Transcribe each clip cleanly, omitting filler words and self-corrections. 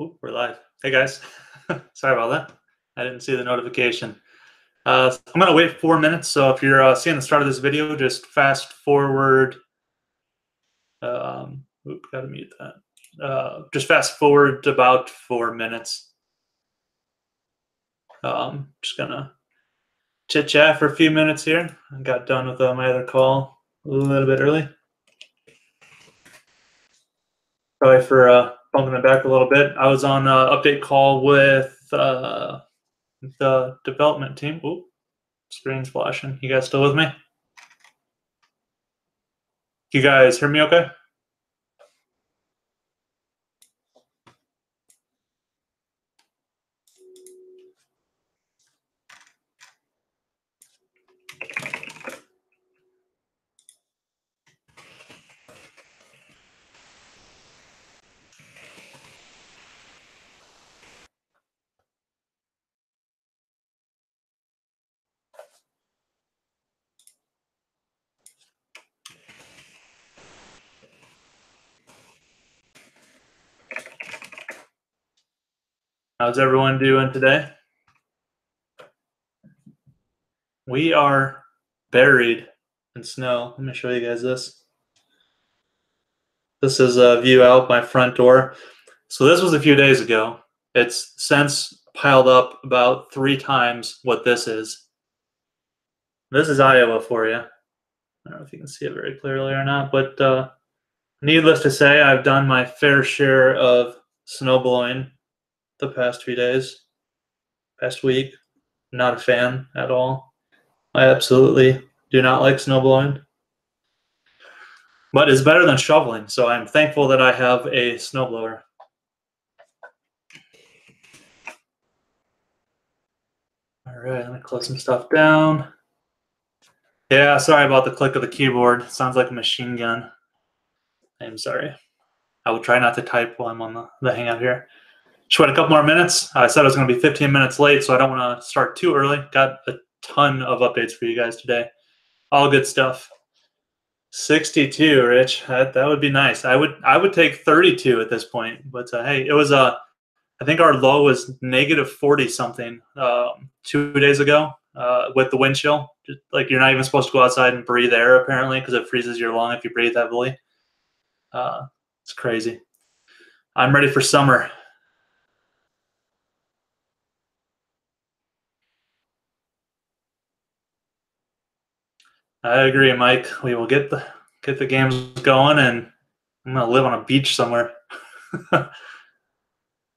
Oop, we're live. Hey guys, sorry about that. I didn't see the notification. I'm gonna wait 4 minutes. So if you're seeing the start of this video, just fast forward. Gotta mute that. Just fast forward to about 4 minutes. Just gonna chit chat for a few minutes here. I got done with my other call a little bit early. Sorry for bumping it back a little bit. I was on an update call with the development team. Oop. Screen's flashing. You guys still with me? You guys hear me okay? How's everyone doing today? We are buried in snow. Let me show you guys this. This is a view out my front door. So this was a few days ago. It's since piled up about 3 times what this is. This is Iowa for you. I don't know if you can see it very clearly or not, but needless to say, I've done my fair share of snowblowing the past few days, past week. Not a fan at all. I absolutely do not like snowblowing. But it's better than shoveling, so I'm thankful that I have a snowblower. All right, let me close some stuff down. Yeah, sorry about the click of the keyboard. It sounds like a machine gun. I'm sorry. I will try not to type while I'm on the hangout here. Just wait a couple more minutes. I said I was going to be 15 minutes late, so I don't want to start too early. Got a ton of updates for you guys today. All good stuff. 62, Rich. That would be nice. I would take 32 at this point. But hey, it was I think our low was negative 40 something 2 days ago with the wind chill. Just, like, you're not even supposed to go outside and breathe air apparently because it freezes your lung if you breathe heavily. It's crazy. I'm ready for summer. I agree, Mike. We will get the games going, and I'm gonna live on a beach somewhere,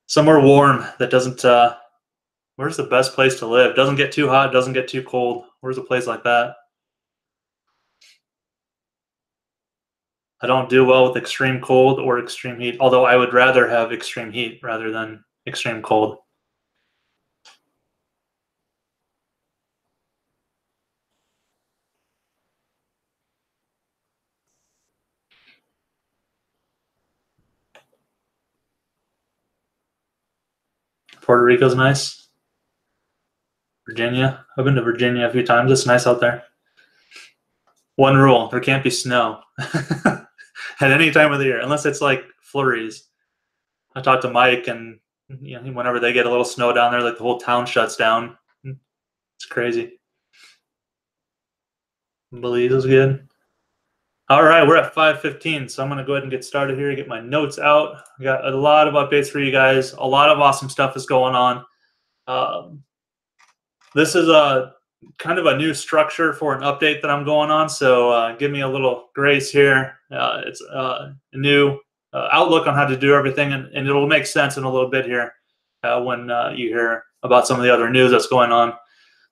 somewhere warm that doesn't. Where's the best place to live? Doesn't get too hot, doesn't get too cold. Where's a place like that? I don't do well with extreme cold or extreme heat. Although I would rather have extreme heat rather than extreme cold. Puerto Rico's nice. Virginia. I've been to Virginia a few times. It's nice out there. One rule: there can't be snow at any time of the year, unless it's like flurries. I talked to Mike, and whenever they get a little snow down there, like the whole town shuts down. It's crazy. Belize is good. All right, we're at 5:15, so I'm going to go ahead and get started here, get my notes out. I got a lot of updates for you guys. A lot of awesome stuff is going on. This is a kind of a new structure for an update that I'm going on, so give me a little grace here. It's a new outlook on how to do everything, and it'll make sense in a little bit here when you hear about some of the other news that's going on.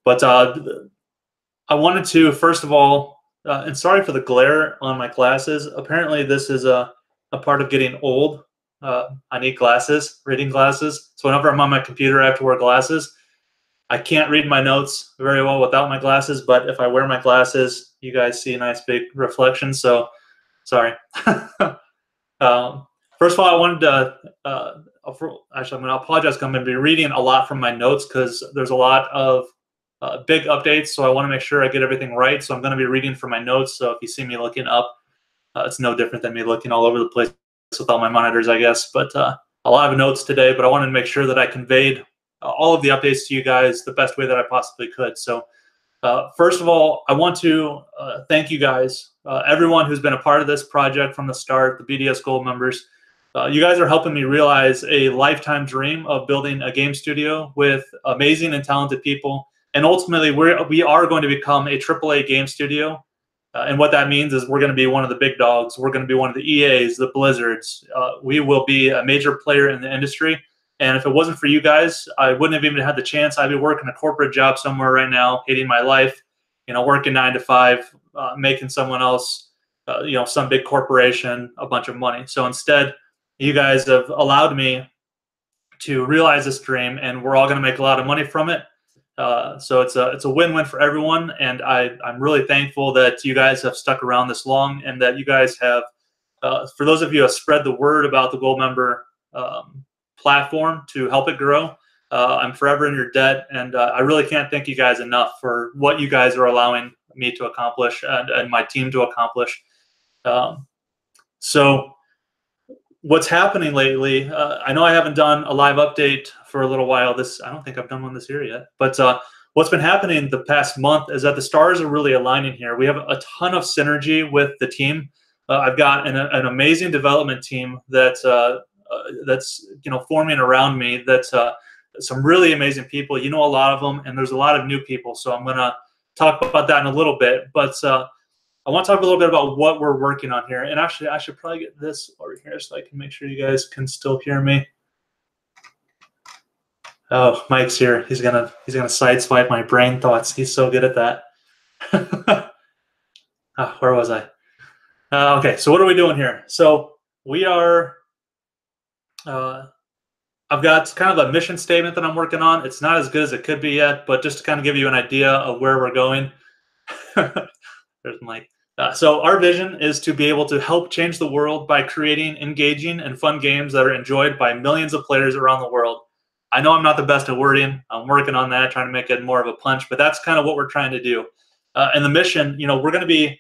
But I wanted to, first of all, and sorry for the glare on my glasses. Apparently, this is a part of getting old. I need glasses, reading glasses. So whenever I'm on my computer, I have to wear glasses. I can't read my notes very well without my glasses, but if I wear my glasses, you guys see a nice big reflection. So, sorry. First of all, I wanted to, actually, I'm going to apologize because I'm going to be reading a lot from my notes because there's a lot of big updates, so I want to make sure I get everything right. So I'm going to be reading from my notes. So if you see me looking up, it's no different than me looking all over the place with all my monitors, I guess. But a lot of notes today, but I wanted to make sure that I conveyed all of the updates to you guys the best way that I possibly could. So first of all, I want to thank you guys, everyone who's been a part of this project from the start, the BDS Gold members. You guys are helping me realize a lifetime dream of building a game studio with amazing and talented people. And ultimately, we are going to become a AAA game studio. And what that means is we're going to be one of the big dogs. We're going to be one of the EAs, the Blizzards. We will be a major player in the industry. And if it wasn't for you guys, I wouldn't have even had the chance. I'd be working a corporate job somewhere right now, hating my life, working 9 to 5, making someone else, some big corporation, a bunch of money. So instead, you guys have allowed me to realize this dream, and we're all going to make a lot of money from it. So it's a win-win for everyone, and I'm really thankful that you guys have stuck around this long, and that you guys have, for those of you who have spread the word about the Gold member platform to help it grow. I'm forever in your debt, and I really can't thank you guys enough for what you guys are allowing me to accomplish and my team to accomplish. So what's happening lately, I know I haven't done a live update for a little while. I don't think I've done one this year yet, but what's been happening the past month is that the stars are really aligning here. We have a ton of synergy with the team. I've got an amazing development team that's forming around me. That's some really amazing people. A lot of them, and there's a lot of new people. So I'm gonna talk about that in a little bit, but I want to talk a little bit about what we're working on here. And actually, I should probably get this over here so I can make sure you guys can still hear me. Oh, Mike's here. He's gonna sideswipe my brain thoughts. He's so good at that. Where was I? Okay, so what are we doing here? So we are. I've got kind of a mission statement that I'm working on. It's not as good as it could be yet, but just to kind of give you an idea of where we're going. There's Mike. So our vision is to be able to help change the world by creating engaging and fun games that are enjoyed by millions of players around the world. I know I'm not the best at wording. I'm working on that, trying to make it more of a punch, but that's kind of what we're trying to do. And the mission, we're going to be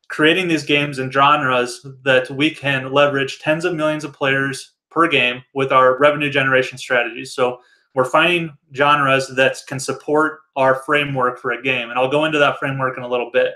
creating these games in genres that we can leverage tens of millions of players per game with our revenue generation strategies. So we're finding genres that can support our framework for a game. And I'll go into that framework in a little bit.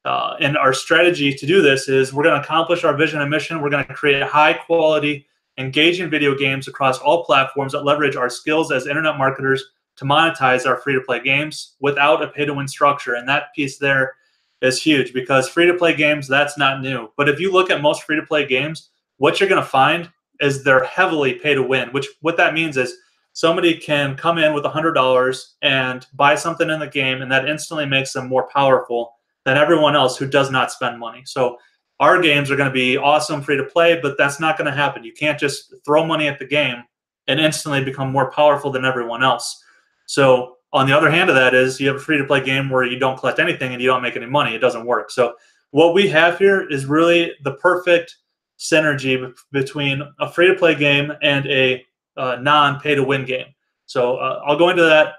And our strategy to do this is we're going to accomplish our vision and mission. We're going to create high quality, engaging video games across all platforms that leverage our skills as internet marketers to monetize our free-to-play games without a pay-to-win structure. And that piece there is huge because free-to-play games, that's not new. But if you look at most free-to-play games, what you're going to find is they're heavily pay-to-win, which what that means is somebody can come in with $100 and buy something in the game, and that instantly makes them more powerful than everyone else who does not spend money. So our games are going to be awesome free to play, but that's not going to happen. You can't just throw money at the game and instantly become more powerful than everyone else. So on the other hand of that is you have a free to play game where you don't collect anything and you don't make any money. It doesn't work. So what we have here is really the perfect synergy between a free to play game and a non-pay to win game. So I'll go into that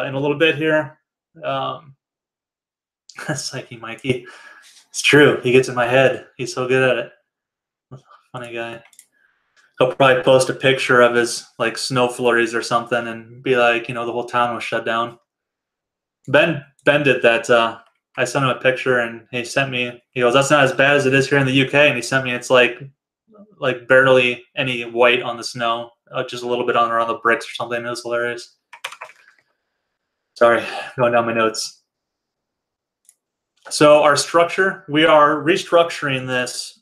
in a little bit here. Psyche Mikey. It's true. He gets in my head. He's so good at it. Funny guy. He'll probably post a picture of his snow flurries or something and be like, the whole town was shut down. Ben did that. I sent him a picture and he sent me, he goes, that's not as bad as it is here in the UK. And he sent me, it's like barely any white on the snow, just a little bit around the bricks or something. It was hilarious. Sorry, going down my notes. So our structure, we are restructuring this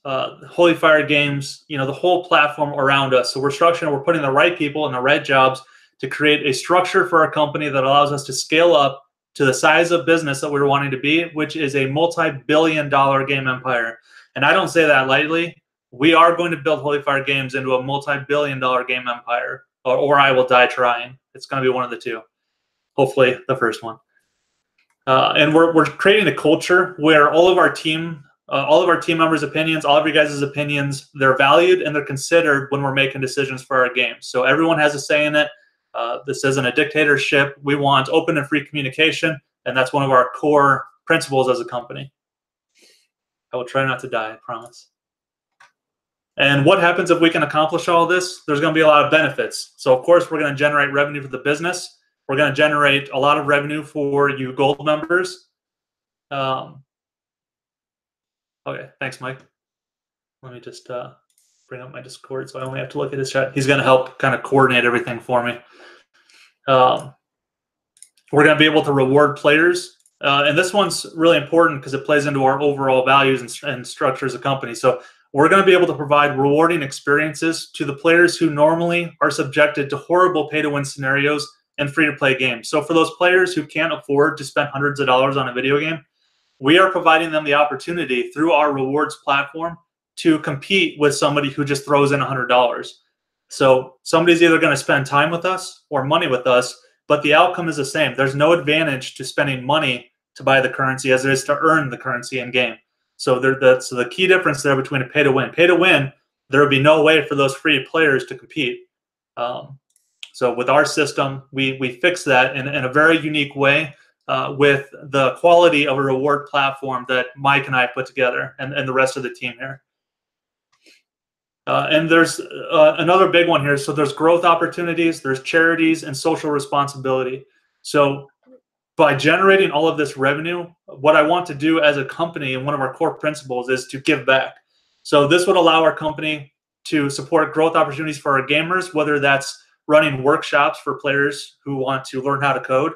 Holy Fire Games, the whole platform around us. So we're structuring, we're putting the right people in the right jobs to create a structure for our company that allows us to scale up to the size of business that we're wanting to be, which is a multi-billion-dollar game empire. And I don't say that lightly. We are going to build Holy Fire Games into a multi-billion-dollar game empire, or I will die trying. It's going to be one of the two. Hopefully the first one. And we're creating a culture where all of our team members' opinions, all of you guys' opinions, they're valued and they're considered when we're making decisions for our games. So everyone has a say in it. This isn't a dictatorship. We want open and free communication, and that's one of our core principles as a company. I will try not to die, I promise. And what happens if we can accomplish all this? There's going to be a lot of benefits. So, of course, we're going to generate revenue for the business. We're going to generate a lot of revenue for you gold members. Okay, thanks, Mike. Let me just bring up my Discord so I only have to look at his chat. He's going to help kind of coordinate everything for me. We're going to be able to reward players. And this one's really important because it plays into our overall values and structure as a company. So we're going to be able to provide rewarding experiences to the players who normally are subjected to horrible pay-to-win scenarios and free-to-play games. So for those players who can't afford to spend hundreds of dollars on a video game, we are providing them the opportunity through our rewards platform to compete with somebody who just throws in $100. So somebody's either going to spend time with us or money with us, but the outcome is the same. There's no advantage to spending money to buy the currency as there is to earn the currency in game. So that's the key difference there between a pay to win. Pay to win, there would be no way for those free players to compete. So with our system, we fix that in a very unique way with the quality of a reward platform that Mike and I put together and the rest of the team here. And there's another big one here. So there's growth opportunities, there's charities, and social responsibility. So by generating all of this revenue, what I want to do as a company and one of our core principles is to give back. So this would allow our company to support growth opportunities for our gamers, whether that's running workshops for players who want to learn how to code,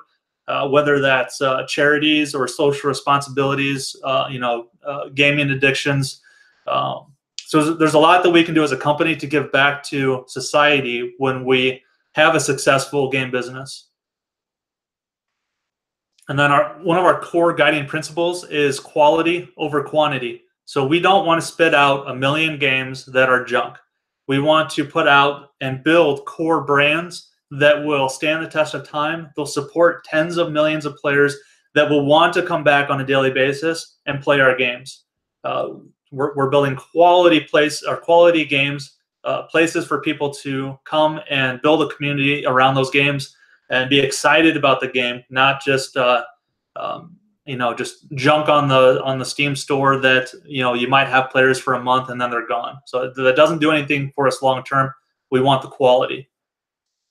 whether that's charities or social responsibilities, gaming addictions. So there's a lot that we can do as a company to give back to society when we have a successful game business. And then one of our core guiding principles is quality over quantity. So we don't want to spit out a million games that are junk. We want to put out and build core brands that will stand the test of time. They'll support tens of millions of players that will want to come back on a daily basis and play our games. We're building quality games, places for people to come and build a community around those games and be excited about the game, not just just junk on the Steam store that you might have players for a month and then they're gone. So that doesn't do anything for us long term. We want the quality.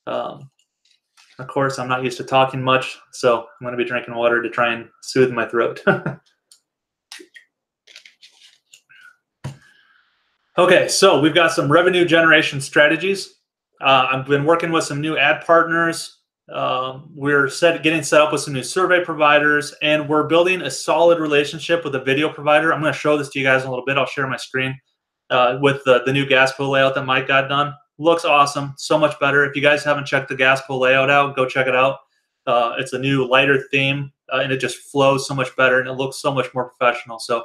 Of course, I'm not used to talking much, so I'm going to be drinking water to try and soothe my throat. Okay, so we've got some revenue generation strategies. I've been working with some new ad partners. We're getting set up with some new survey providers, and we're building a solid relationship with a video provider. I'm going to show this to you guys in a little bit. I'll share my screen with the new gas pool layout that Mike got done. Looks awesome, so much better. If you guys haven't checked the gas pool layout out, go check it out. It's a new lighter theme, and it just flows so much better, and it looks so much more professional. So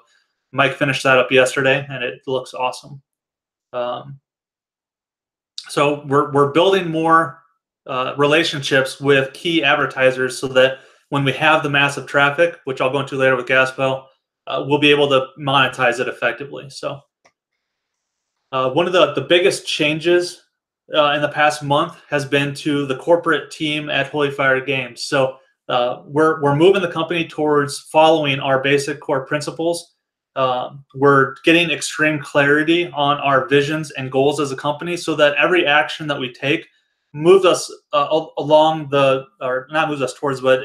Mike finished that up yesterday, and it looks awesome. So we're building more relationships with key advertisers so that when we have the massive traffic, which I'll go into later with Gaspo, we'll be able to monetize it effectively. So one of the biggest changes in the past month has been to the corporate team at Holy Fire Games. So we're moving the company towards following our basic core principles. We're getting extreme clarity on our visions and goals as a company so that every action that we take moves us not moves us towards, but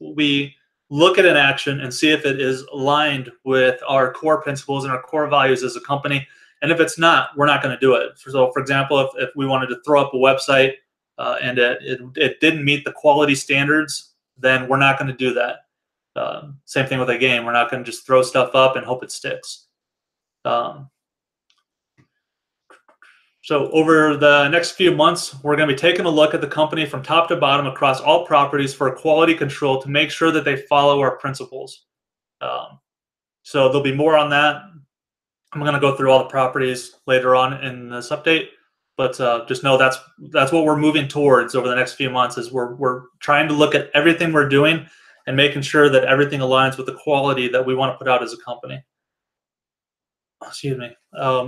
we look at an action and see if it is aligned with our core principles and our core values as a company. And if it's not, we're not going to do it. So, for example, if we wanted to throw up a website and it didn't meet the quality standards, then we're not going to do that. Same thing with a game. We're not going to just throw stuff up and hope it sticks. So over the next few months, we're going to be taking a look at the company from top to bottom across all properties for quality control to make sure that they follow our principles. So there'll be more on that. I'm going to go through all the properties later on in this update, but just know that's what we're moving towards over the next few months. Is we're trying to look at everything we're doing and making sure that everything aligns with the quality that we want to put out as a company. Excuse me.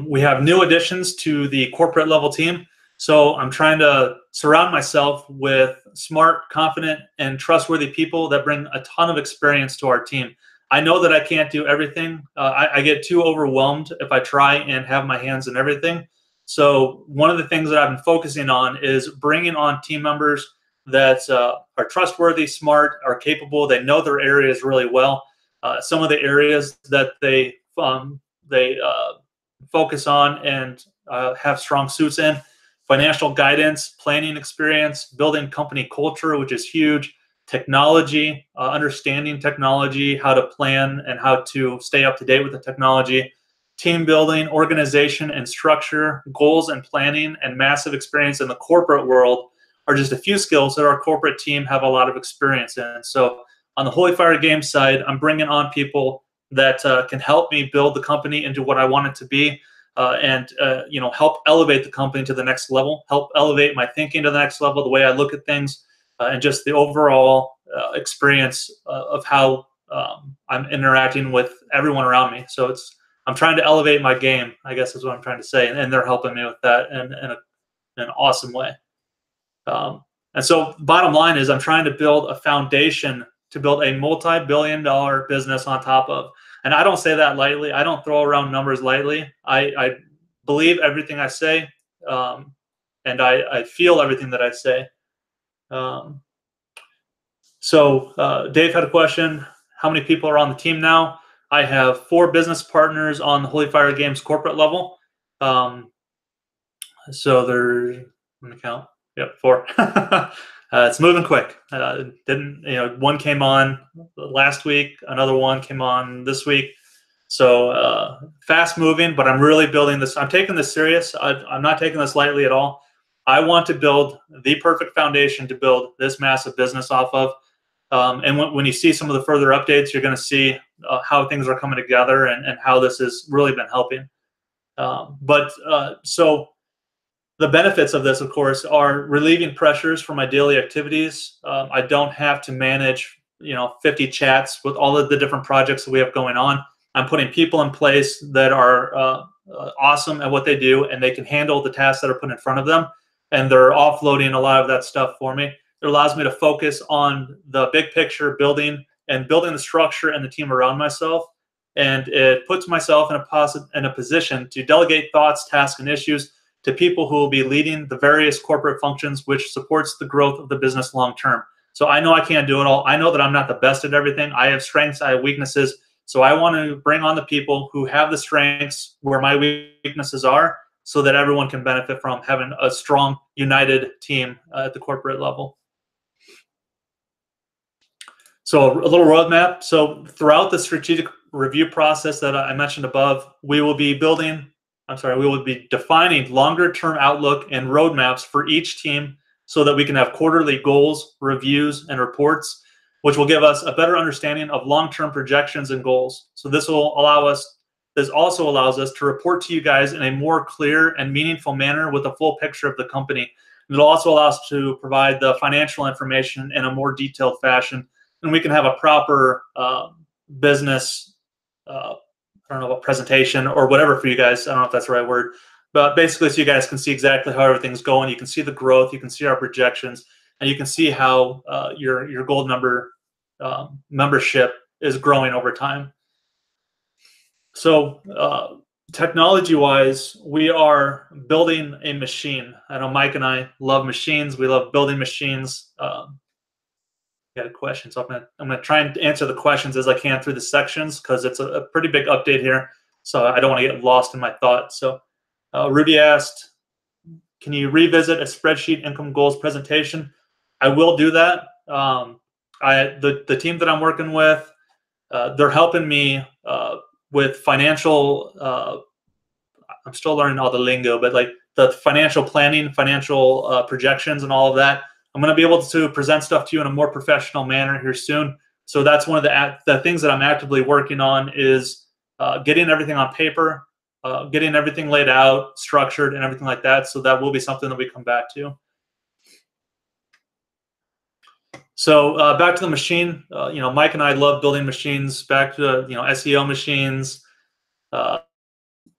We have new additions to the corporate level team. So I'm trying to surround myself with smart, confident, and trustworthy people that bring a ton of experience to our team. I know that I can't do everything. I get too overwhelmed if I try and have my hands in everything. So one of the things that I've been focusing on is bringing on team members that are trustworthy, smart, are capable. They know their areas really well. Some of the areas that they focus on and have strong suits in: financial guidance, planning experience, building company culture, which is huge, technology, understanding technology, how to plan and how to stay up to date with the technology, team building, organization and structure, goals and planning, and massive experience in the corporate world are just a few skills that our corporate team have a lot of experience in. So on the Holy Fire Games side, I'm bringing on people that can help me build the company into what I want it to be, and help elevate the company to the next level, help elevate my thinking to the next level, the way I look at things, and just the overall experience of how I'm interacting with everyone around me. So I'm trying to elevate my game, I guess is what I'm trying to say, and they're helping me with that in an awesome way. And so bottom line is I'm trying to build a foundation to build a multi-billion-dollar business on top of. And I don't say that lightly. I don't throw around numbers lightly. I believe everything I say, and I feel everything that I say. So Dave had a question. How many people are on the team now? I have 4 business partners on the Holy Fire Games corporate level. So there's, let me count. Yep, 4. It's moving quick. One came on last week. Another one came on this week. So fast moving, but I'm really building this. I'm taking this serious. I'm not taking this lightly at all. I want to build the perfect foundation to build this massive business off of. And when you see some of the further updates, you're going to see how things are coming together and how this has really been helping. So the benefits of this, of course, are relieving pressures from my daily activities. I don't have to manage, 50 chats with all of the different projects that we have going on. I'm putting people in place that are awesome at what they do, and they can handle the tasks that are put in front of them, and they're offloading a lot of that stuff for me. It allows me to focus on the big picture, building the structure and the team around myself, and it puts myself in a position to delegate thoughts, tasks, and issues to people who will be leading the various corporate functions, which supports the growth of the business long term. So I know I can't do it all. I know that I'm not the best at everything. I have strengths, I have weaknesses. So I want to bring on the people who have the strengths where my weaknesses are, so that everyone can benefit from having a strong, united team at the corporate level. So a little roadmap. So throughout the strategic review process that I mentioned above, we will be defining longer-term outlook and roadmaps for each team, so that we can have quarterly goals, reviews, and reports, which will give us a better understanding of long-term projections and goals. So this also allows us to report to you guys in a more clear and meaningful manner with a full picture of the company. It'll also allow us to provide the financial information in a more detailed fashion, and we can have a proper business, I don't know, what presentation or whatever for you guys. I don't know if that's the right word, but basically so you guys can see exactly how everything's going. You can see the growth, you can see our projections, and you can see how your gold number membership is growing over time. So technology-wise, we are building a machine. I know Mike and I love machines. We love building machines. Got a question, so I'm gonna try and answer the questions as I can through the sections, because it's a pretty big update here. So I don't want to get lost in my thoughts. So Rudy asked, can you revisit a spreadsheet income goals presentation? I will do that. The team that I'm working with, they're helping me with financial. I'm still learning all the lingo, but like the financial planning, financial projections, and all of that. I'm going to be able to present stuff to you in a more professional manner here soon. So that's one of the things that I'm actively working on, is getting everything on paper, getting everything laid out, structured, and everything like that. So that will be something that we come back to. So back to the machine. Mike and I love building machines. Back to SEO machines,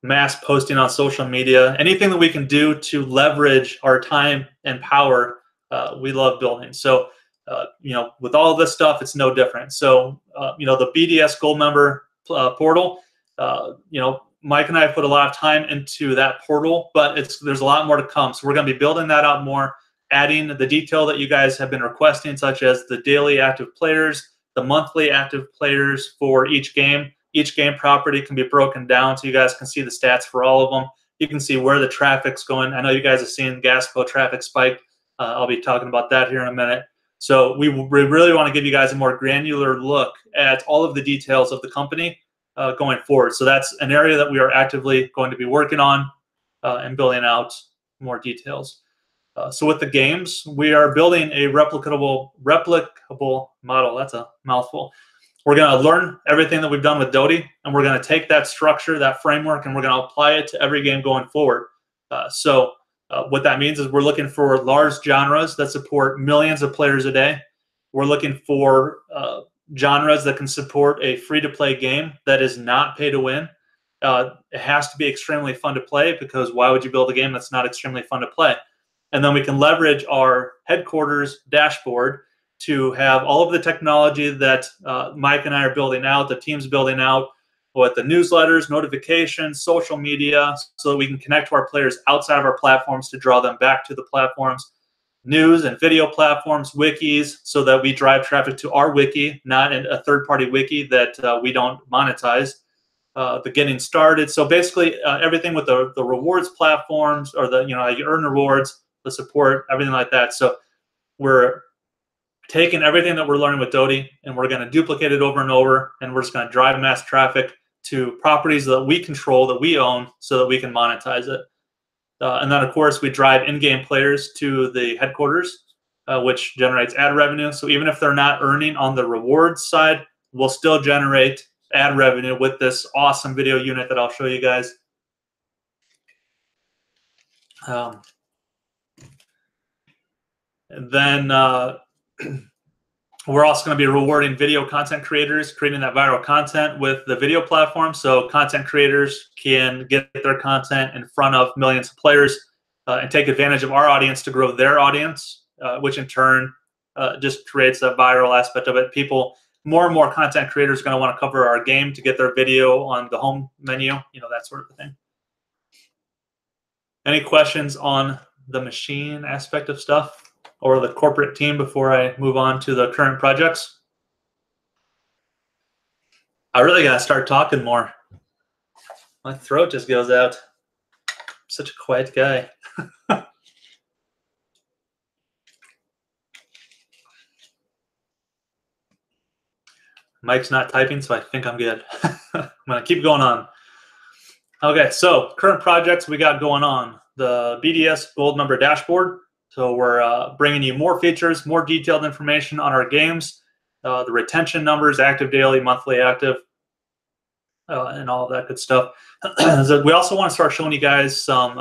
mass posting on social media, anything that we can do to leverage our time and power. We love building. So with all of this stuff, it's no different. So, the BDS Gold Member portal, Mike and I have put a lot of time into that portal, but there's a lot more to come. So we're going to be building that out more, adding the detail that you guys have been requesting, such as the daily active players, the monthly active players for each game. Each game property can be broken down so you guys can see the stats for all of them. You can see where the traffic's going. I know you guys have seen Gaspo traffic spike. I'll be talking about that here in a minute. So we really want to give you guys a more granular look at all of the details of the company going forward. So that's an area that we are actively going to be working on and building out more details. So with the games, we are building a replicable model. That's a mouthful. We're going to learn everything that we've done with Doty, and we're going to take that structure, that framework, and we're going to apply it to every game going forward. What that means is we're looking for large genres that support millions of players a day. We're looking for genres that can support a free-to-play game that is not pay-to-win. It has to be extremely fun to play, because why would you build a game that's not extremely fun to play? And then we can leverage our headquarters dashboard to have all of the technology that Mike and I are building out, the team's building out, with the newsletters, notifications, social media, so that we can connect to our players outside of our platforms to draw them back to the platforms, news and video platforms, wikis, so that we drive traffic to our wiki, not a third-party wiki that we don't monetize. The getting started. So basically everything with the rewards platforms, or you earn rewards, the support, everything like that. So we're taking everything that we're learning with Doty, and we're going to duplicate it over and over, and we're just going to drive mass traffic to properties that we control, that we own, so that we can monetize it. And then, of course, we drive in-game players to the headquarters, which generates ad revenue. So even if they're not earning on the rewards side, we'll still generate ad revenue with this awesome video unit that I'll show you guys. And then we're also going to be rewarding video content creators, creating that viral content with the video platform. So content creators can get their content in front of millions of players and take advantage of our audience to grow their audience, which in turn just creates a viral aspect of it. More and more content creators are going to want to cover our game to get their video on the home menu, that sort of thing. Any questions on the machine aspect of stuff or the corporate team before I move on to the current projects? I really got to start talking more. My throat just goes out. I'm such a quiet guy. Mike's not typing, so I think I'm good. I'm going to keep going on. Okay, so current projects we got going on. The BDS Gold Member Dashboard. So we're bringing you more features, more detailed information on our games, the retention numbers, active daily, monthly active, and all of that good stuff. So we also want to start showing you guys some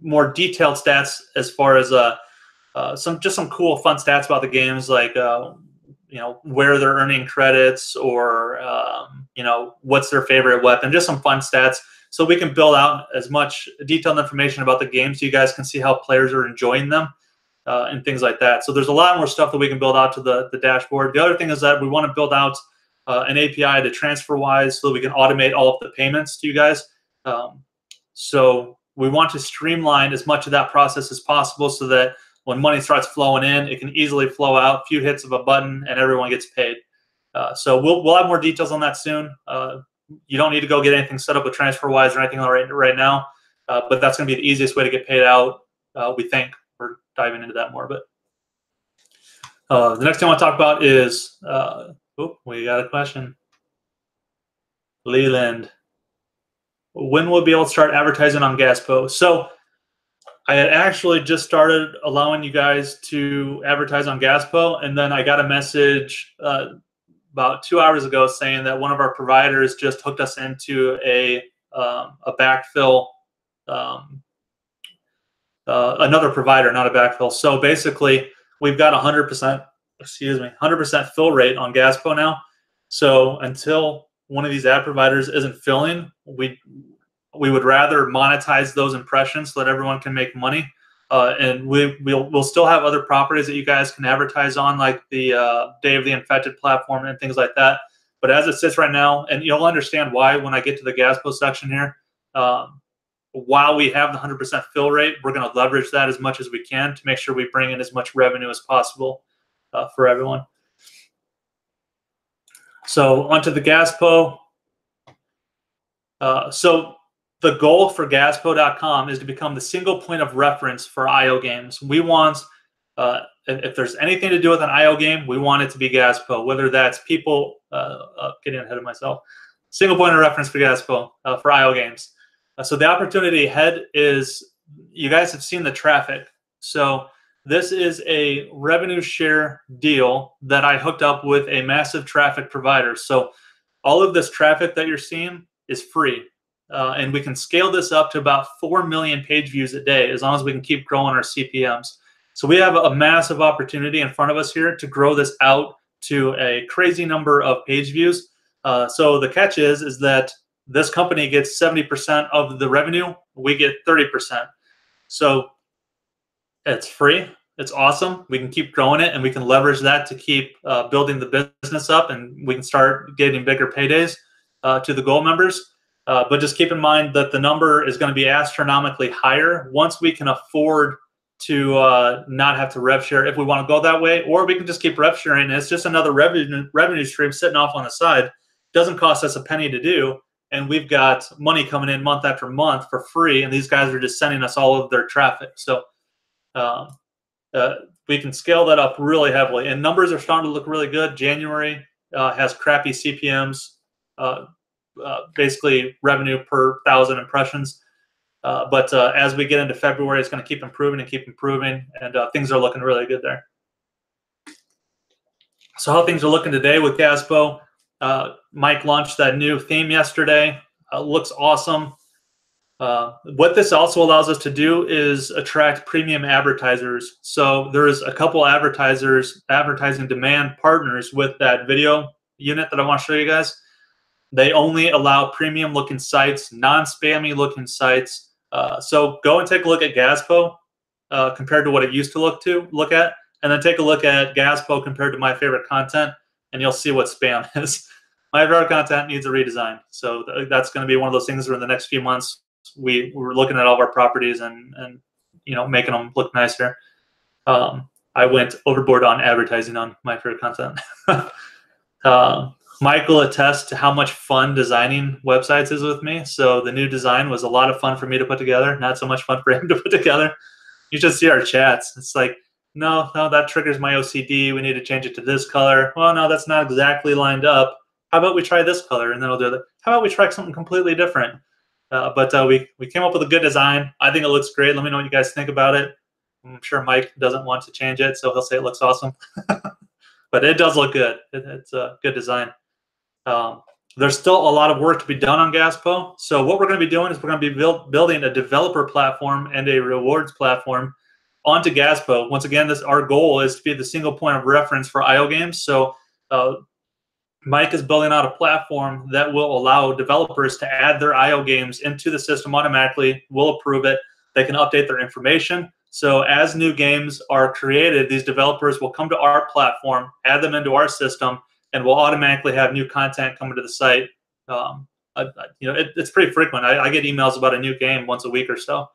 more detailed stats as far as some cool, fun stats about the games, like where they're earning credits, or what's their favorite weapon, just some fun stats, so we can build out as much detailed information about the game so you guys can see how players are enjoying them and things like that. So there's a lot more stuff that we can build out to the dashboard. The other thing is that we want to build out an API to TransferWise so that we can automate all of the payments to you guys. So we want to streamline as much of that process as possible so that when money starts flowing in, it can easily flow out, a few hits of a button, and everyone gets paid. So we'll have more details on that soon. You don't need to go get anything set up with TransferWise or anything right now, but that's going to be the easiest way to get paid out, we think. We're diving into that more. But the next thing I want to talk about is, we got a question. Leland, when will we be able to start advertising on Gaspo? So I had actually just started allowing you guys to advertise on Gaspo, and then I got a message about 2 hours ago saying that one of our providers just hooked us into a backfill, another provider, not a backfill. So basically, we've got 100% fill rate on Gaspo now. So until one of these ad providers isn't filling, we would rather monetize those impressions so that everyone can make money. And we'll still have other properties that you guys can advertise on, like the Day of the Infected platform and things like that. But as it sits right now, and you'll understand why when I get to the Gaspo section here, while we have the 100% fill rate, we're going to leverage that as much as we can to make sure we bring in as much revenue as possible for everyone. So onto the Gaspo. So the goal for Gaspo.com is to become the single point of reference for IO games. We want, if there's anything to do with an IO game, we want it to be Gaspo, whether that's people, getting ahead of myself, single point of reference for Gaspo for IO games. So the opportunity ahead is, you guys have seen the traffic. So this is a revenue share deal that I hooked up with a massive traffic provider. So all of this traffic that you're seeing is free. And we can scale this up to about 4 million page views a day, as long as we can keep growing our CPMs. So we have a massive opportunity in front of us here to grow this out to a crazy number of page views. So the catch is that this company gets 70% of the revenue, we get 30%. So it's free, it's awesome. We can keep growing it, and we can leverage that to keep building the business up, and we can start getting bigger paydays to the gold members. But just keep in mind that the number is going to be astronomically higher once we can afford to not have to rev share if we want to go that way, or we can just keep rev sharing. It's just another revenue stream sitting off on the side. Doesn't cost us a penny to do, and we've got money coming in month after month for free, and these guys are just sending us all of their traffic. So we can scale that up really heavily, and numbers are starting to look really good. January has crappy CPMs, basically revenue per 1,000 impressions. But as we get into February, it's going to keep improving and keep improving, and things are looking really good there. So how things are looking today with Gaspo. Mike launched that new theme yesterday. Looks awesome. What this also allows us to do is attract premium advertisers. So there's a couple advertising demand partners with that video unit that I want to show you guys. They only allow premium looking sites, non-spammy looking sites. So go and take a look at Gaspo compared to what it used to look at, and then take a look at Gaspo compared to my favorite content, and you'll see what spam is. My favorite content needs a redesign. So that's going to be one of those things where in the next few months we're looking at all of our properties and making them look nicer. I went overboard on advertising on my favorite content. Mike will attest to how much fun designing websites is with me. So the new design was a lot of fun for me to put together, not so much fun for him to put together. You should see our chats. It's like, no, that triggers my OCD. We need to change it to this color. Well, no, that's not exactly lined up. How about we try this color? And then I'll do that. How about we try something completely different? But we came up with a good design. I think it looks great. Let me know what you guys think about it. I'm sure Mike doesn't want to change it, so he'll say it looks awesome. But it does look good. It's a good design. There's still a lot of work to be done on Gaspo. So what we're going to be doing is we're going to be building a developer platform and a rewards platform onto Gaspo. Once again, our goal is to be the single point of reference for IO games. So Mike is building out a platform that will allow developers to add their IO games into the system automatically. We'll approve it. They can update their information. So as new games are created, these developers will come to our platform, add them into our system, and we'll automatically have new content coming to the site. It's pretty frequent. I get emails about a new game once a week or so.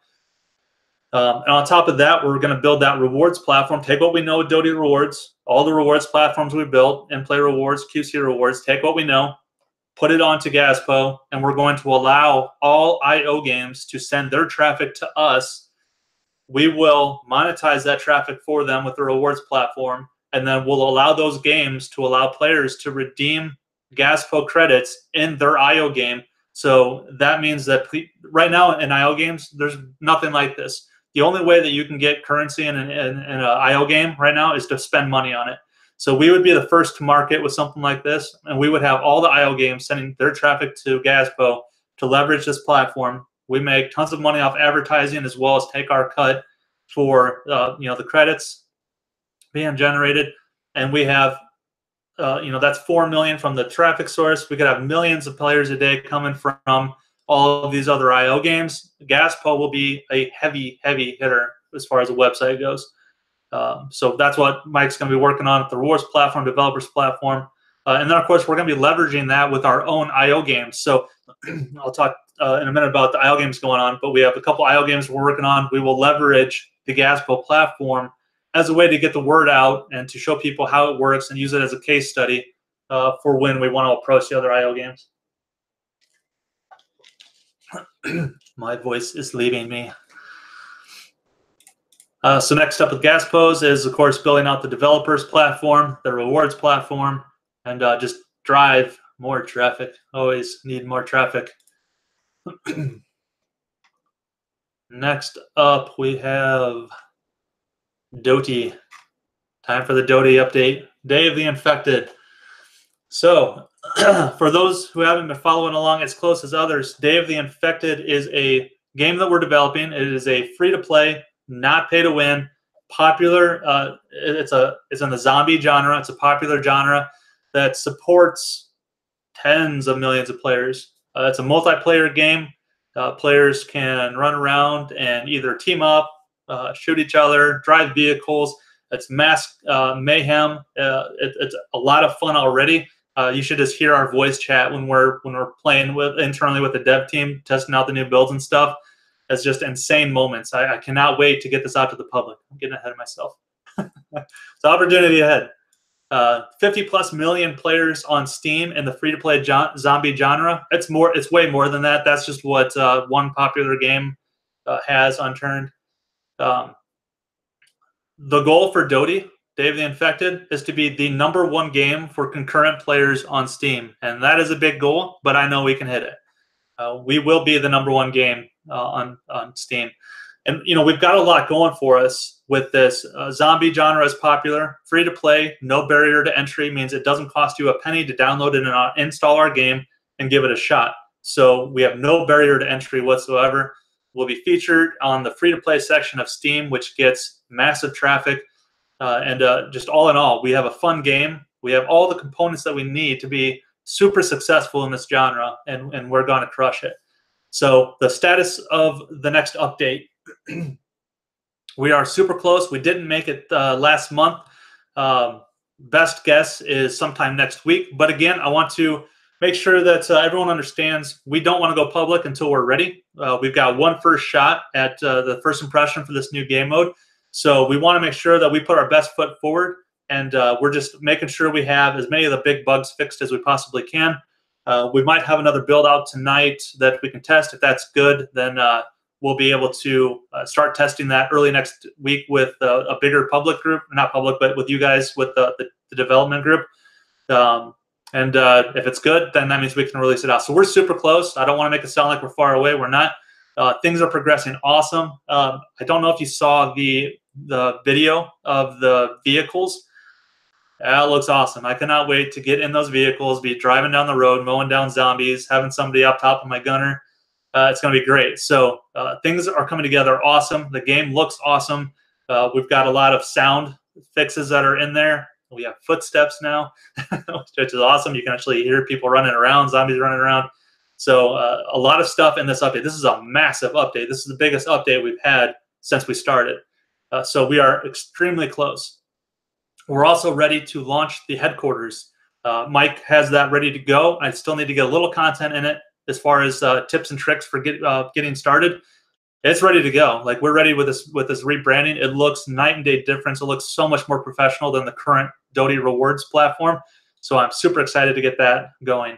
And on top of that, we're going to build that rewards platform. Take what we know with Doty Rewards, all the rewards platforms we built, In-Play Rewards, QC Rewards, take what we know, put it onto Gaspo, and we're going to allow all IO games to send their traffic to us. We will monetize that traffic for them with the rewards platform, and then we'll allow those games to allow players to redeem Gaspo credits in their IO game. So that means that right now in IO games, there's nothing like this. The only way that you can get currency in an IO game right now is to spend money on it. So we would be the first to market with something like this, and we would have all the IO games sending their traffic to Gaspo to leverage this platform. We make tons of money off advertising as well as take our cut for the credits being generated, and we have that's 4 million from the traffic source. We could have millions of players a day coming from all of these other IO games. Gaspo will be a heavy hitter as far as the website goes. So that's what Mike's going to be working on at the rewards platform, developers platform. And then, of course, we're going to be leveraging that with our own IO games. So I'll talk in a minute about the IO games going on, but we have a couple IO games we're working on. We will leverage the Gaspo platform as a way to get the word out and to show people how it works and use it as a case study for when we want to approach the other IO games. My voice is leaving me. So next up with Gaspos is, of course, building out the developers platform, the rewards platform, and just drive more traffic. Always need more traffic. Next up, we have Doty. Time for the Doty update. Day of the Infected. So for those who haven't been following along as close as others, Day of the Infected is a game that we're developing. It is a free-to-play, not pay-to-win, popular. It's in the zombie genre. It's a popular genre that supports tens of millions of players. It's a multiplayer game. Players can run around and either team up, shoot each other, drive vehicles. It's mass mayhem. It's a lot of fun already. You should just hear our voice chat when we're playing internally with the dev team, testing out the new builds and stuff. It's just insane moments. I cannot wait to get this out to the public. I'm getting ahead of myself. So opportunity ahead. 50+ million players on Steam in the free-to-play zombie genre. It's way more than that. That's just what one popular game has unturned. The goal for Doty, Day of the Infected, is to be the #1 game for concurrent players on Steam, and that is a big goal, but I know we can hit it. We will be the #1 game on Steam. And, we've got a lot going for us with this. Zombie genre is popular, free to play, no barrier to entry, means it doesn't cost you a penny to download it and install our game and give it a shot. So we have no barrier to entry whatsoever. We'll be featured on the free to play section of Steam, which gets massive traffic. And just all in all, we have a fun game. We have all the components that we need to be super successful in this genre, and we're going to crush it. So the status of the next update. We are super close. We didn't make it last month. Best guess is sometime next week. But again, I want to make sure that everyone understands we don't want to go public until we're ready. We've got one first shot at the first impression for this new game mode. So we want to make sure that we put our best foot forward, and we're just making sure we have as many of the big bugs fixed as we possibly can. We might have another build out tonight that we can test. If that's good, then we'll be able to start testing that early next week with a bigger public group, not public, but with you guys, with the development group. And if it's good, then that means we can release it out. So we're super close. I don't want to make it sound like we're far away. We're not. Things are progressing awesome. I don't know if you saw the video of the vehicles. That looks awesome. I cannot wait to get in those vehicles, be driving down the road, mowing down zombies, having somebody up top of my gunner. It's going to be great. So things are coming together awesome. The game looks awesome. We've got a lot of sound fixes that are in there. We have footsteps now, which is awesome. You can actually hear people running around, zombies running around. So a lot of stuff in this update. This is a massive update. This is the biggest update we've had since we started. So we are extremely close. We're also ready to launch the headquarters. Mike has that ready to go. I still need to get a little content in it as far as tips and tricks for getting started. It's ready to go. Like, we're ready with this rebranding. It looks night and day difference. It looks so much more professional than the current Doty rewards platform. So I'm super excited to get that going.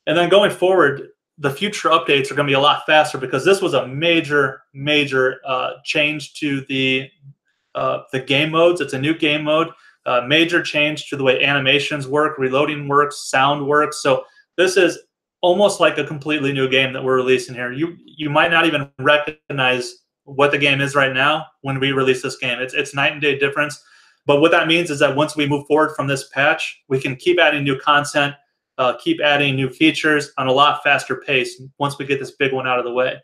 And then going forward, the future updates are going to be a lot faster because this was a major change to the game modes. It's a new game mode. Major change to the way animations work, reloading works, sound works. So this is almost like a completely new game that we're releasing here. You might not even recognize what the game is right now when we release this game. It's night and day difference. But what that means is that once we move forward from this patch, we can keep adding new content, keep adding new features on a lot faster pace once we get this big one out of the way.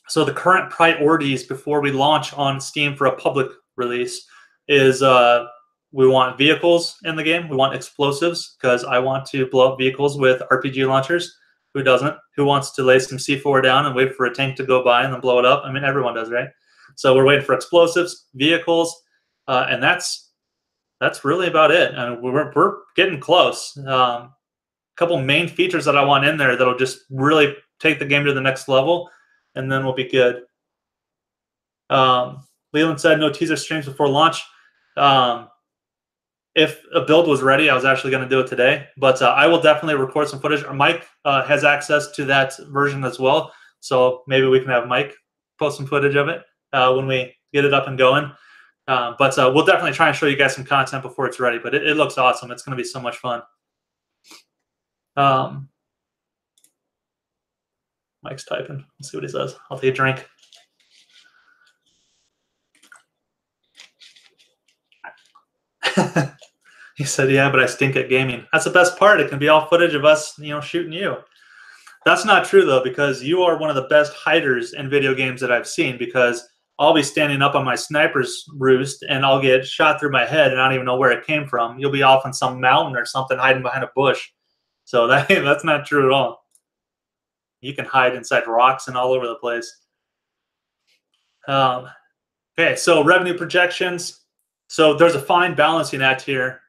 So the current priorities before we launch on Steam for a public release is we want vehicles in the game. We want explosives because I want to blow up vehicles with RPG launchers. Who doesn't? Who wants to lay some C4 down and wait for a tank to go by and then blow it up? I mean, everyone does, right? So we're waiting for explosives, vehicles, and that's really about it. And we're getting close. A couple main features that I want in there that'll just really take the game to the next level, and then we'll be good. Leland said no teaser streams before launch. If a build was ready, I was actually going to do it today, but I will definitely record some footage. Mike has access to that version as well, so maybe we can have Mike post some footage of it when we get it up and going. But we'll definitely try and show you guys some content before it's ready, but it looks awesome. It's going to be so much fun. Mike's typing. Let's see what he says. I'll take a drink. He said, yeah, but I stink at gaming. That's the best part. It can be all footage of us, shooting you. That's not true, though, because you are one of the best hiders in video games that I've seen, because I'll be standing up on my sniper's roost and I'll get shot through my head and I don't even know where it came from. You'll be off on some mountain or something hiding behind a bush. So that's not true at all. You can hide inside rocks and all over the place. Okay, so revenue projections. So there's a fine balancing act here,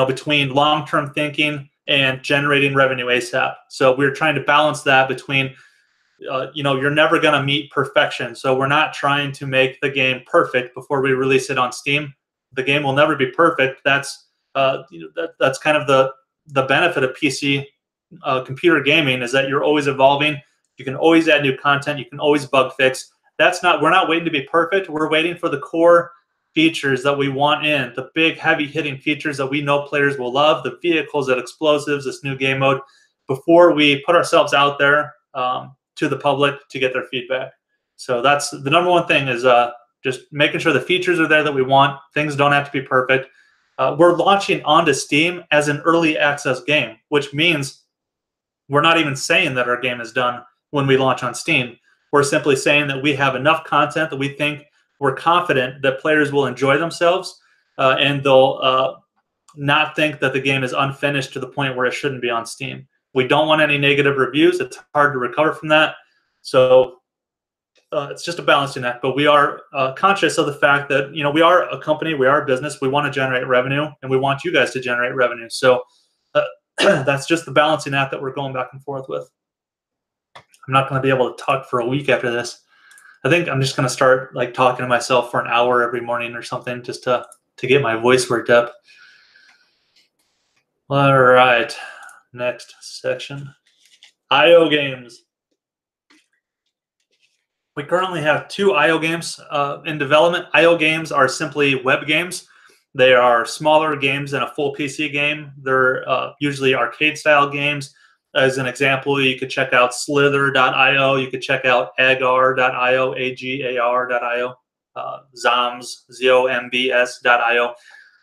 between long-term thinking and generating revenue ASAP. So we're trying to balance that between, you're never going to meet perfection. So we're not trying to make the game perfect before we release it on Steam. The game will never be perfect. That's that's kind of the benefit of PC computer gaming, is that you're always evolving. You can always add new content. You can always bug fix. We're not waiting to be perfect. We're waiting for the core features that we want in, the big heavy hitting features that we know players will love, the vehicles, and explosives, this new game mode, before we put ourselves out there to the public to get their feedback. So that's the number one thing, is just making sure the features are there that we want. Things don't have to be perfect. We're launching onto Steam as an early access game, which means we're not even saying that our game is done when we launch on Steam. We're simply saying that we have enough content that we think we're confident that players will enjoy themselves and they'll not think that the game is unfinished to the point where it shouldn't be on Steam. We don't want any negative reviews. It's hard to recover from that. So it's just a balancing act. But we are conscious of the fact that, we are a company, we are a business, we want to generate revenue, and we want you guys to generate revenue. So that's just the balancing act that we're going back and forth with. I'm not going to be able to talk for a week after this. I think I'm just going to start talking to myself for an hour every morning or something, just to get my voice worked up. All right, next section, IO games. We currently have 2 IO games in development. IO games are simply web games. They are smaller games than a full PC game. They're usually arcade-style games. As an example, you could check out Slither.io. You could check out agar.io, agar.io, Zombs, zombs.io.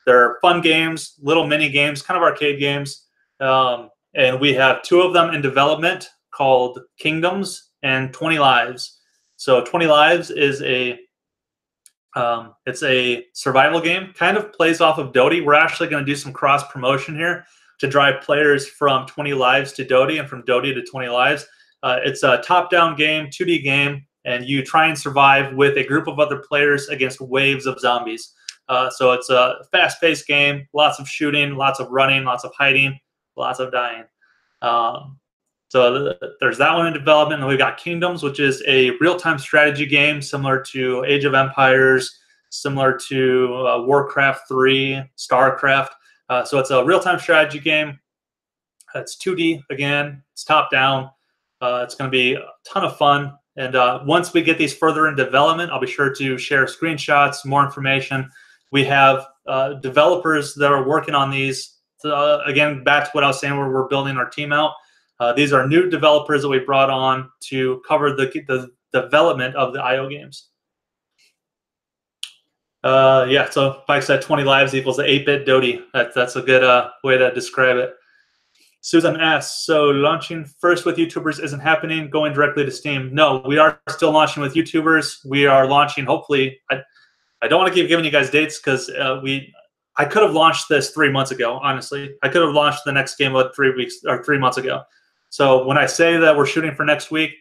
They're fun games, little mini games, kind of arcade games. And we have 2 of them in development called Kingdoms and 20 Lives. So 20 Lives is it's a survival game, kind of plays off of Dota. We're actually going to do some cross promotion here to drive players from 20 Lives to Dota and from Dota to 20 Lives. It's a top-down game, 2D game, and you try and survive with a group of other players against waves of zombies. So it's a fast-paced game, lots of shooting, lots of running, lots of hiding, lots of dying. So there's that one in development. And we've got Kingdoms, which is a real-time strategy game similar to Age of Empires, similar to Warcraft 3, StarCraft. So it's a real-time strategy game. It's 2D again. It's top-down. It's going to be a ton of fun. And once we get these further in development, I'll be sure to share screenshots, more information. We have developers that are working on these. Again, back to what I was saying, where we're building our team out. These are new developers that we brought on to cover the development of the IO games. Yeah, so Mike said 20 lives equals the 8-bit Dota. That's a good way to describe it. Susan asks, so launching first with YouTubers isn't happening, going directly to Steam? No, we are still launching with YouTubers. We are launching, hopefully, I don't want to keep giving you guys dates because I could have launched this 3 months ago, honestly. I could have launched the next game about 3 months ago. So when I say that we're shooting for next week,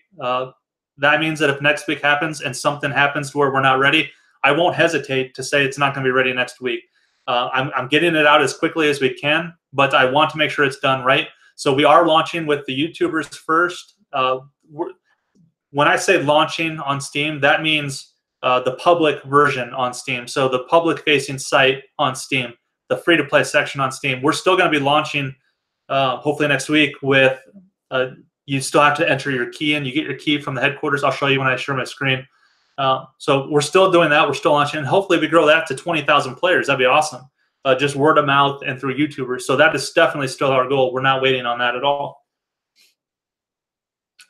that means that if next week happens and something happens to where we're not ready, I won't hesitate to say it's not going to be ready next week. I'm getting it out as quickly as we can, but I want to make sure it's done right. So we are launching with the YouTubers first. When I say launching on Steam, that means the public version on Steam. So the public-facing site on Steam, the free-to-play section on Steam. We're still going to be launching hopefully next week with you still have to enter your key in. You get your key from the headquarters. I'll show you when I share my screen. So we're still doing that. We're still launching. And hopefully we grow that to 20,000 players. That'd be awesome. Just word of mouth and through YouTubers. So that is definitely still our goal. We're not waiting on that at all.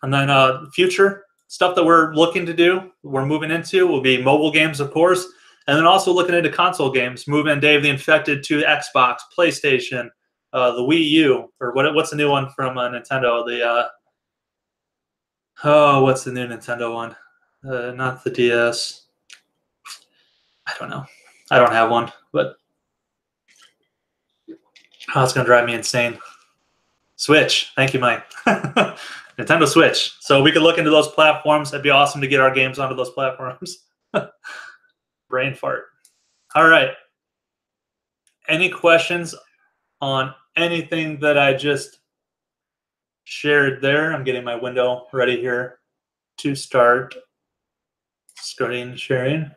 And then future stuff that we're looking to do, we're moving into, will be mobile games, of course. And then also looking into console games, moving Dave the Infected to Xbox, PlayStation, the Wii U, or what's the new one from Nintendo? The what's the new Nintendo one? Not the DS. I don't know. I don't have one, but it's going to drive me insane. Switch. Thank you, Mike. Nintendo Switch. So we could look into those platforms. It'd be awesome to get our games onto those platforms. Brain fart. All right. Any questions on anything that I just shared there? I'm getting my window ready here to start screen sharing.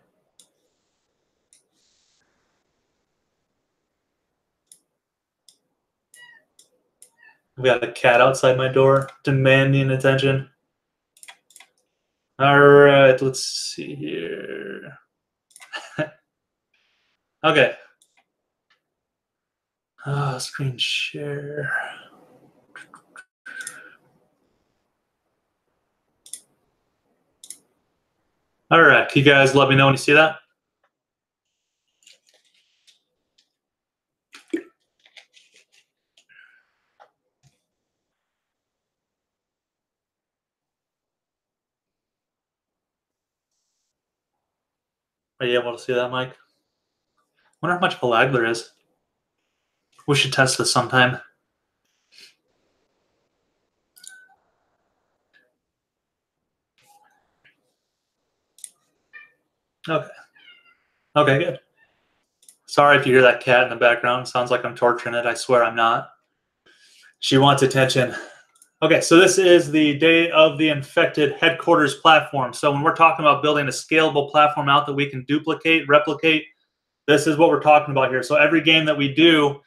We got a cat outside my door demanding attention. All right, let's see here. Okay. Screen share. All right, can you guys let me know when you see that? Are you able to see that, Mike? Wonder how much of a lag there is. We should test this sometime. Okay. Okay, good. Sorry if you hear that cat in the background. Sounds like I'm torturing it. I swear I'm not. She wants attention. Okay, so this is the Day of the Infected headquarters platform. So when we're talking about building a scalable platform out that we can duplicate, replicate, this is what we're talking about here. So every game that we do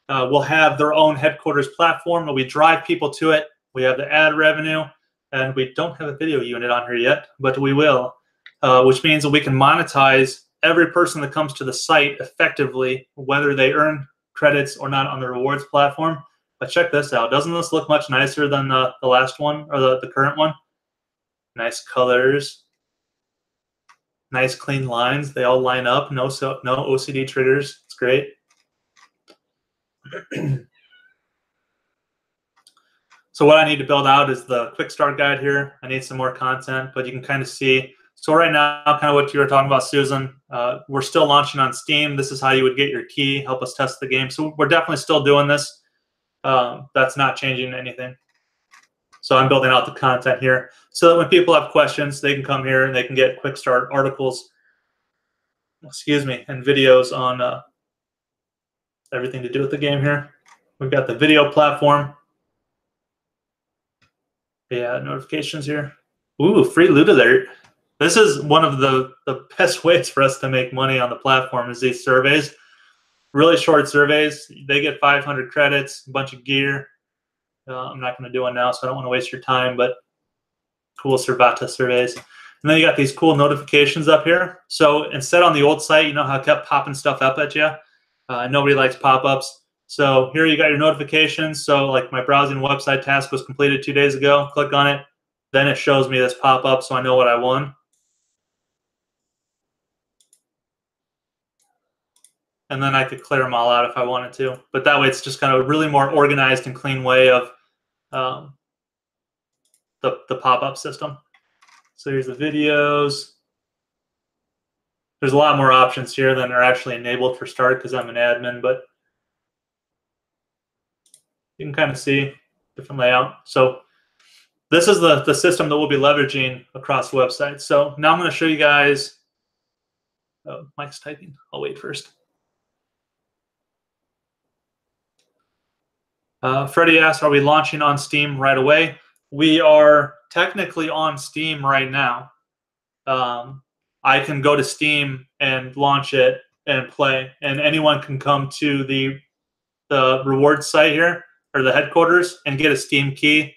will have their own headquarters platform, and we drive people to it. We have the ad revenue, and we don't have a video unit on here yet, but we will, which means that we can monetize every person that comes to the site effectively, whether they earn credits or not on the rewards platform. But check this out. Doesn't this look much nicer than the last one or the current one? Nice colors. Nice clean lines. They all line up. No OCD triggers. It's great. So what I need to build out is the quick start guide here. I need some more content, but you can kind of see. So right now, kind of what you were talking about, Susan, we're still launching on Steam. This is how you would get your key, help us test the game. So we're definitely still doing this. That's not changing anything. So I'm building out the content here so that when people have questions, they can come here and they can get quick start articles, and videos on everything to do with the game here. We've got the video platform. Yeah, notifications here. Ooh, free loot alert. This is one of the best ways for us to make money on the platform is these surveys. Really short surveys. They get 500 credits, a bunch of gear. I'm not going to do one now, so I don't want to waste your time, but cool Servata surveys. And then you got these cool notifications up here. So instead on the old site, you know how it kept popping stuff up at you? Nobody likes pop-ups. So here you got your notifications. So like my browsing website task was completed 2 days ago. Click on it. Then it shows me this pop-up so I know what I won. And then I could clear them all out if I wanted to. But that way it's just kind of a really more organized and clean way of the pop-up system. So here's the videos. There's a lot more options here than are actually enabled for start because I'm an admin, but you can kind of see different layout. So this is the system that we'll be leveraging across the website. So now I'm going to show you guys. Oh, Mike's typing. I'll wait first. Freddie asked, are we launching on Steam right away? We are technically on Steam right now. I can go to Steam and launch it and play, and anyone can come to the reward site here, or the headquarters, and get a Steam key,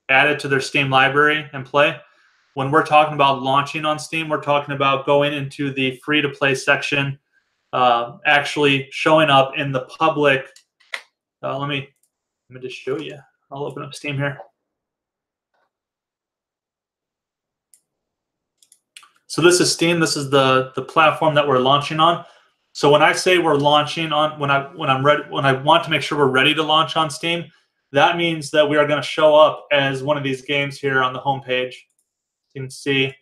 add it to their Steam library, and play. When we're talking about launching on Steam, we're talking about going into the free-to-play section, actually showing up in the public. Let me just show you. I'll open up Steam here. So this is Steam. This is the platform that we're launching on. So when I say we're launching on, when I want to make sure we're ready to launch on Steam, that means that we are going to show up as one of these games here on the home page. You can see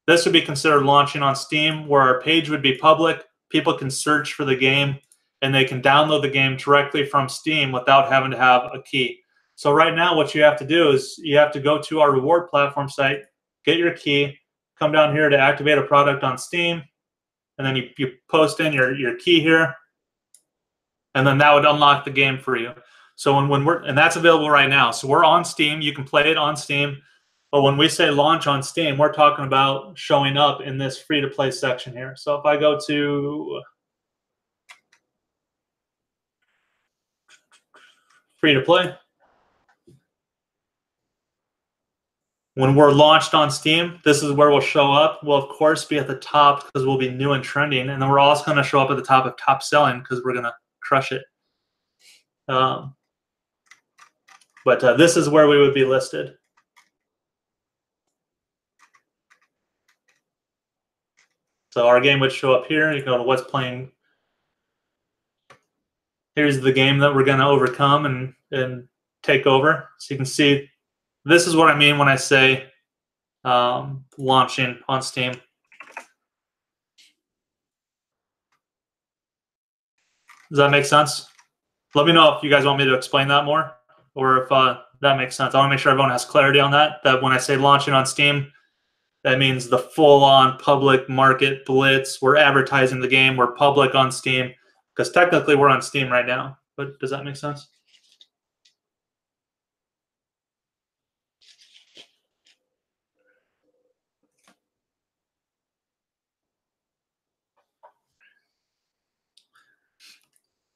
this would be considered launching on Steam, where our page would be public. People can search for the game, and they can download the game directly from Steam without having to have a key. So right now, what you have to do is you have to go to our reward platform site, get your key, come down here to activate a product on Steam, and then you post in your key here, and then that would unlock the game for you. So and that's available right now. So we're on Steam. You can play it on Steam. But when we say launch on Steam, we're talking about showing up in this free-to-play section here. So if I go to free-to-play, when we're launched on Steam, this is where we'll show up. We'll, of course, be at the top because we'll be new and trending. And then we're also going to show up at the top of top selling because we're going to crush it. But this is where we would be listed. So our game would show up here. You can go to what's playing. Here's the game that we're going to overcome and take over. So you can see this is what I mean when I say launching on Steam. Does that make sense? Let me know if you guys want me to explain that more, or if that makes sense. I want to make sure everyone has clarity on that, that when I say launching on Steam, that means the full-on public market blitz. We're advertising the game. We're public on Steam, because technically we're on Steam right now. But does that make sense?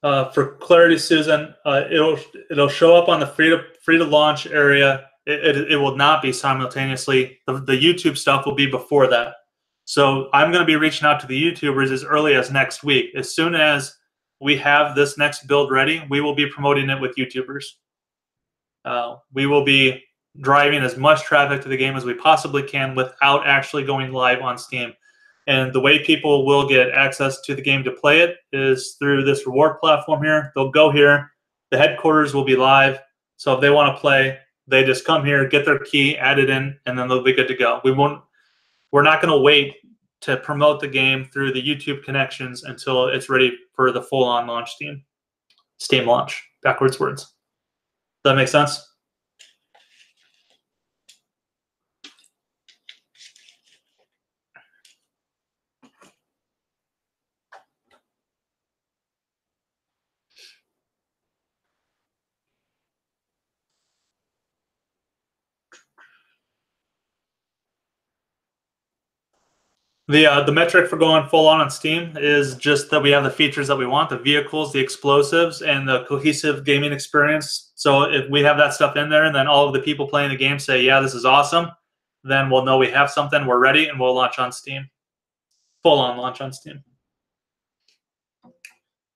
For clarity, Susan, it'll show up on the free to launch area. It will not be simultaneously. The YouTube stuff will be before that. So I'm going to be reaching out to the YouTubers as early as next week. As soon as we have this next build ready, we will be promoting it with YouTubers. We will be driving as much traffic to the game as we possibly can without actually going live on Steam. And the way people will get access to the game to play it is through this reward platform here. They'll go here. The headquarters will be live. So if they want to play, they just come here, get their key, add it in, and then they'll be good to go. We're not going to wait to promote the game through the YouTube connections until it's ready for the full-on launch Steam launch. Backwards words. Does that make sense? The metric for going full on Steam is just that we have the features that we want, the vehicles, the explosives, and the cohesive gaming experience. So if we have that stuff in there, and then all of the people playing the game say, yeah, this is awesome, then we'll know we have something, we're ready, and we'll launch on Steam. Full on launch on Steam.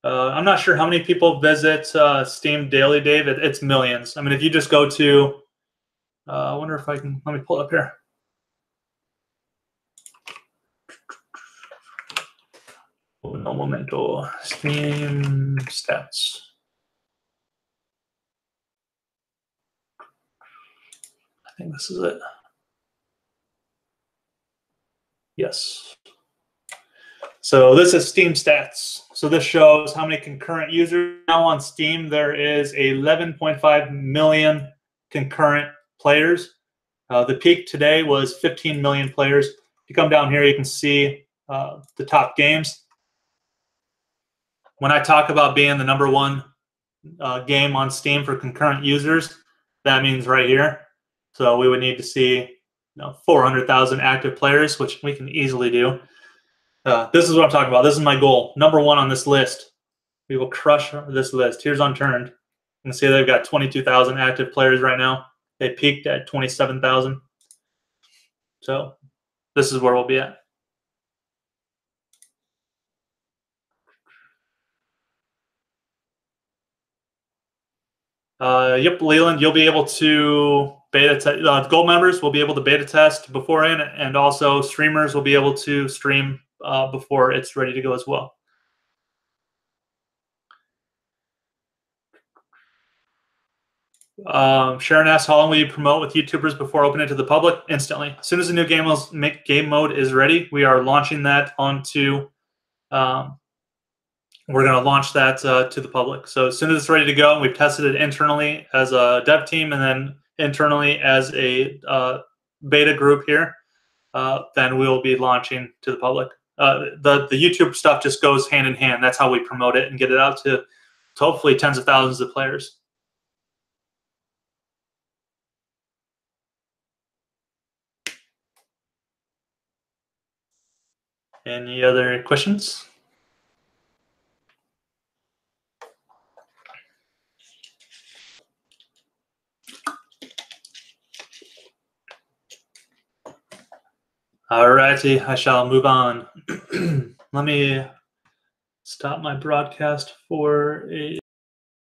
I'm not sure how many people visit Steam daily, Dave. It's millions. I mean, if you just go to, I wonder if I can, let me pull it up here. Un momento. Steam stats. I think this is it. Yes. So this is Steam stats. So this shows how many concurrent users now on Steam. There is 11.5 million concurrent players. The peak today was 15 million players. If you come down here, you can see the top games. When I talk about being the #1 game on Steam for concurrent users, that means right here. So we would need to see 400,000 active players, which we can easily do. This is what I'm talking about. This is my goal. #1 on this list. We will crush this list. Here's Unturned. You can see they've got 22,000 active players right now. They peaked at 27,000. So this is where we'll be at. Yep, Leland, you'll be able to beta test. Gold members will be able to beta test beforehand, and also streamers will be able to stream before it's ready to go as well. Sharon asks, how long will you promote with YouTubers before opening it to the public? Instantly. As soon as the new game mode is ready, we are launching that onto. We're going to launch that to the public. So as soon as it's ready to go, we've tested it internally as a dev team and then internally as a beta group here. Then we'll be launching to the public. The YouTube stuff just goes hand in hand. That's how we promote it and get it out to hopefully tens of thousands of players. Any other questions? All righty, I shall move on. Let me stop my broadcast for a